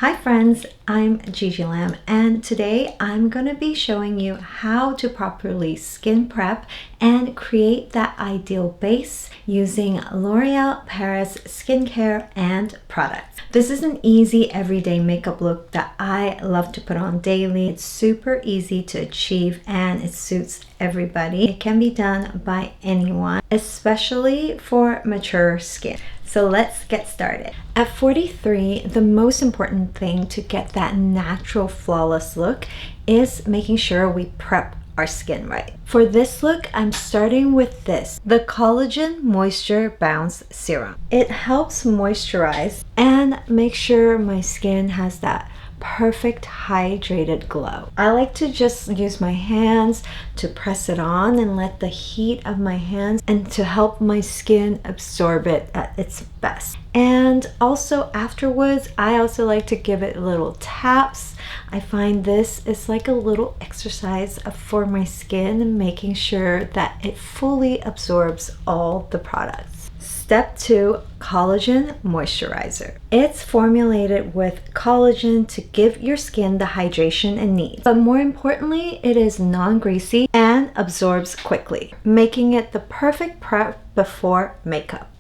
Hi friends, I'm Gigi Lam and today I'm going to be showing you how to properly skin prep and create that ideal base using L'Oreal Paris skincare and products. This is an easy everyday makeup look that I love to put on daily. It's super easy to achieve and it suits everybody. It can be done by anyone, especially for mature skin. So let's get started. At 43, the most important thing to get that natural, flawless look is making sure we prep our skin right. For this look, I'm starting with this, the Collagen Moisture Bounce Serum. It helps moisturize and make sure my skin has that perfect hydrated glow. I like to just use my hands to press it on and let the heat of my hands and to help my skin absorb it at its best. And also afterwards, I also like to give it little taps. I find this is like a little exercise for my skin, making sure that it fully absorbs all the products. Step 2, Collagen Moisturizer. It's formulated with collagen to give your skin the hydration it needs. But more importantly, it is non-greasy and absorbs quickly, making it the perfect prep before makeup.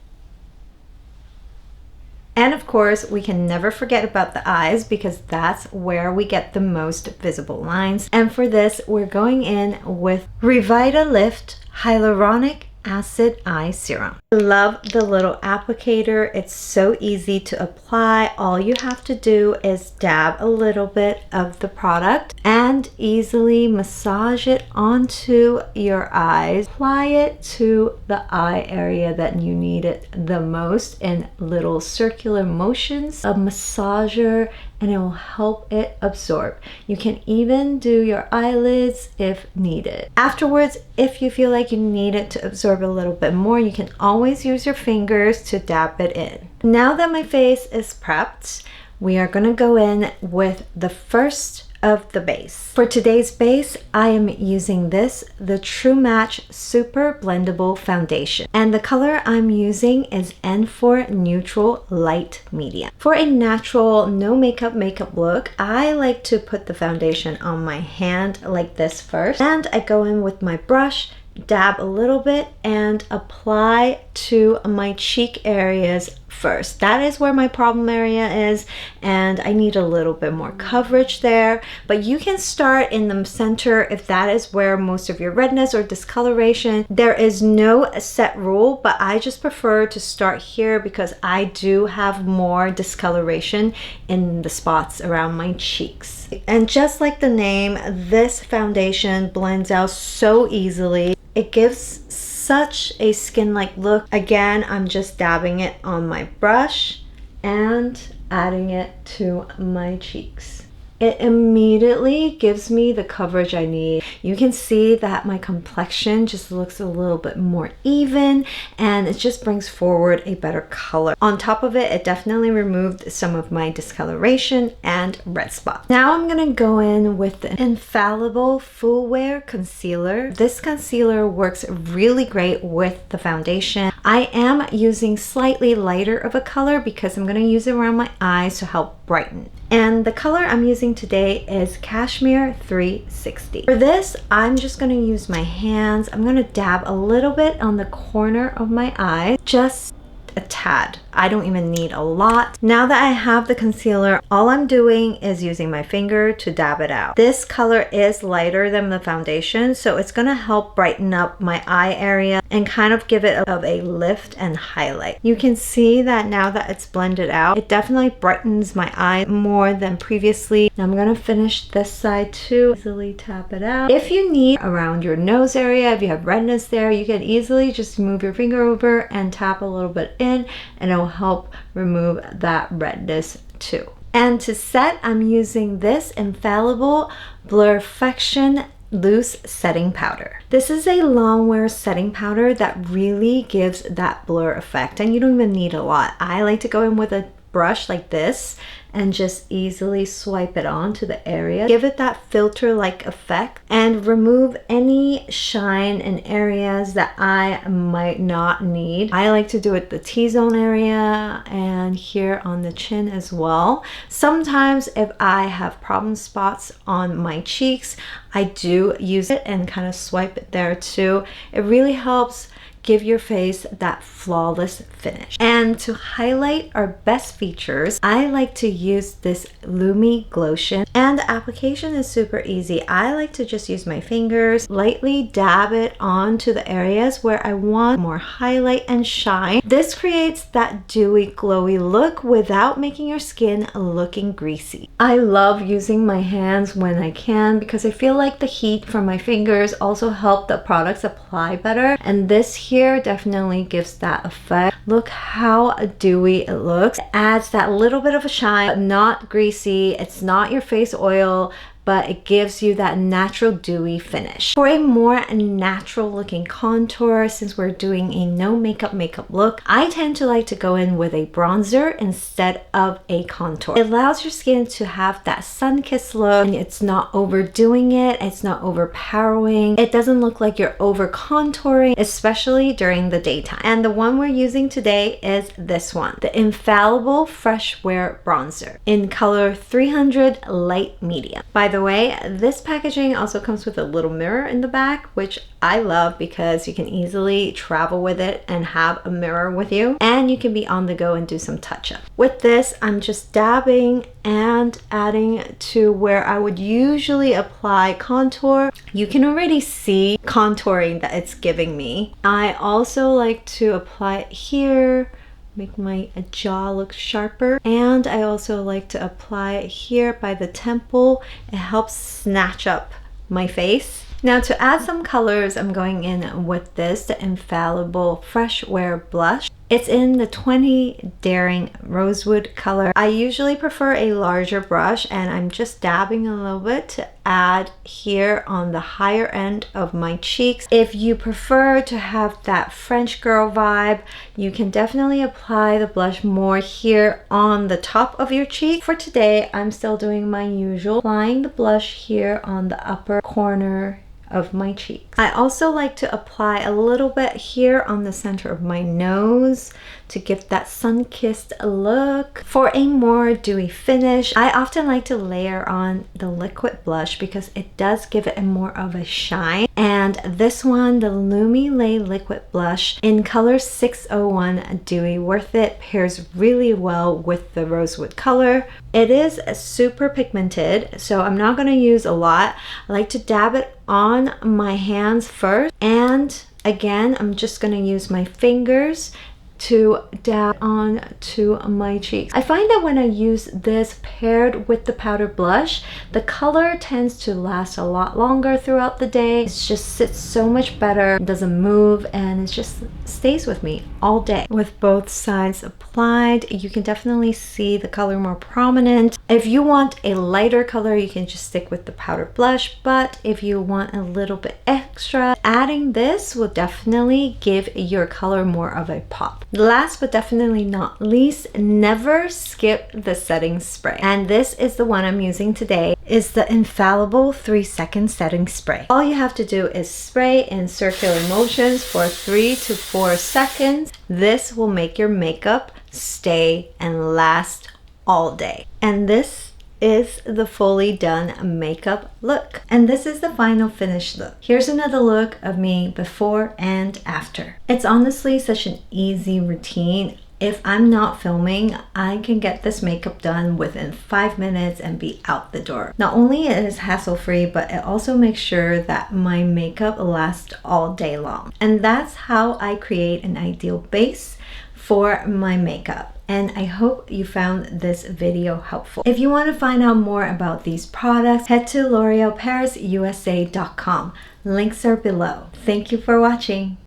And of course, we can never forget about the eyes because that's where we get the most visible lines. And for this, we're going in with Revitalift Hyaluronic Acid Eye Serum. I love the little applicator. It's so easy to apply. All you have to do is dab a little bit of the product and easily massage it onto your eyes. Apply it to the eye area that you need it the most in little circular motions, a massager, and it will help it absorb. You can even do your eyelids if needed. Afterwards, if you feel like you need it to absorb a little bit more, you can always use your fingers to dab it in. Now that my face is prepped, we are gonna go in with the first of the base. For today's base, I am using this, the True Match Super-Blendable Foundation. And the color I'm using is N4 Neutral Light Medium. For a natural, no makeup look, I like to put the foundation on my hand like this first. And I go in with my brush, dab a little bit, and apply to my cheek areas first. That is where my problem area is, and I need a little bit more coverage there. But you can start in the center if that is where most of your redness or discoloration. There is no set rule, but I just prefer to start here because I do have more discoloration in the spots around my cheeks. And just like the name, this foundation blends out so easily. It gives such a skin-like look. Again, I'm just dabbing it on my brush and adding it to my cheeks. It immediately gives me the coverage I need. You can see that my complexion just looks a little bit more even and it just brings forward a better color. On top of it, it definitely removed some of my discoloration and red spots. Now I'm gonna go in with the Infallible Full Wear Concealer. This concealer works really great with the foundation. I am using slightly lighter of a color because I'm gonna use it around my eyes to help brighten. And the color I'm using today is Cashmere 360. For this, I'm just gonna use my hands. I'm gonna dab a little bit on the corner of my eye, just a tad. I don't even need a lot. Now that I have the concealer, all I'm doing is using my finger to dab it out. This color is lighter than the foundation, so it's gonna help brighten up my eye area and kind of give it a lift and highlight. You can see that now that it's blended out, it definitely brightens my eye more than previously. Now I'm gonna finish this side too. Easily tap it out. If you need around your nose area, if you have redness there, you can easily just move your finger over and tap a little bit in, and it'll help remove that redness too. And to set, I'm using this Infallible Blurfection Loose Setting Powder. This is a long wear setting powder that really gives that blur effect, and you don't even need a lot. I like to go in with a brush like this and just easily swipe it onto the area. Give it that filter-like effect and remove any shine in areas that I might not need. I like to do it the T-zone area and here on the chin as well. Sometimes if I have problem spots on my cheeks, I do use it and kind of swipe it there too. It really helps give your face that flawless finish. And to highlight our best features, I like to use this Lumi Glotion, and the application is super easy. I like to just use my fingers, lightly dab it onto the areas where I want more highlight and shine. This creates that dewy, glowy look without making your skin looking greasy. I love using my hands when I can because I feel like the heat from my fingers also help the products apply better, and this here definitely gives that effect. Look how dewy it looks. It adds that little bit of a shine, but not greasy. It's not your face oil, but it gives you that natural dewy finish. For a more natural looking contour, since we're doing a no makeup look, I tend to like to go in with a bronzer instead of a contour. It allows your skin to have that sun-kissed look, and it's not overdoing it, it's not overpowering, it doesn't look like you're over contouring, especially during the daytime. And the one we're using today is this one, the Infallible Fresh Wear Bronzer in color 300 Light Medium. By the way, this packaging also comes with a little mirror in the back, which I love because you can easily travel with it and have a mirror with you, and you can be on the go and do some touch-up. With this, I'm just dabbing and adding to where I would usually apply contour. You can already see contouring that it's giving me. I also like to apply it here, make my jaw look sharper, and I also like to apply it here by the temple. It helps snatch up my face. Now to add some colors, I'm going in with this, the Infallible Fresh Wear Blush. It's in the 20 Daring Rosewood color. I usually prefer a larger brush, and I'm just dabbing a little bit to add here on the higher end of my cheeks. If you prefer to have that French girl vibe, you can definitely apply the blush more here on the top of your cheek. For today, I'm still doing my usual, applying the blush here on the upper corner of my cheeks. I also like to apply a little bit here on the center of my nose to give that sun-kissed look. For a more dewy finish, I often like to layer on the liquid blush because it does give it a more of a shine. And this one, the Lumi Lay Liquid Blush in color 601 Dewy Worth It, pairs really well with the rosewood color. It is super pigmented, so I'm not going to use a lot. I like to dab it on my hands first, and again, I'm just going to use my fingers to dab on to my cheeks. I find that when I use this paired with the powder blush, the color tends to last a lot longer throughout the day. It just sits so much better, it doesn't move, and it just stays with me all day. With both sides applied, you can definitely see the color more prominent. If you want a lighter color, you can just stick with the powder blush, but if you want a little bit extra, adding this will definitely give your color more of a pop. Last but definitely not least, never skip the setting spray. And this is the one I'm using today, is the Infallible 3-second setting spray. All you have to do is spray in circular motions for 3 to 4 seconds. This will make your makeup stay and last all day. And this is the fully done makeup look. And this is the final finished look. Here's another look of me before and after. It's honestly such an easy routine. If I'm not filming, I can get this makeup done within 5 minutes and be out the door. Not only is it hassle-free, but it also makes sure that my makeup lasts all day long. And that's how I create an ideal base for my makeup. And I hope you found this video helpful. If you want to find out more about these products, head to l'orealparisusa.com. Links are below. Thank you for watching.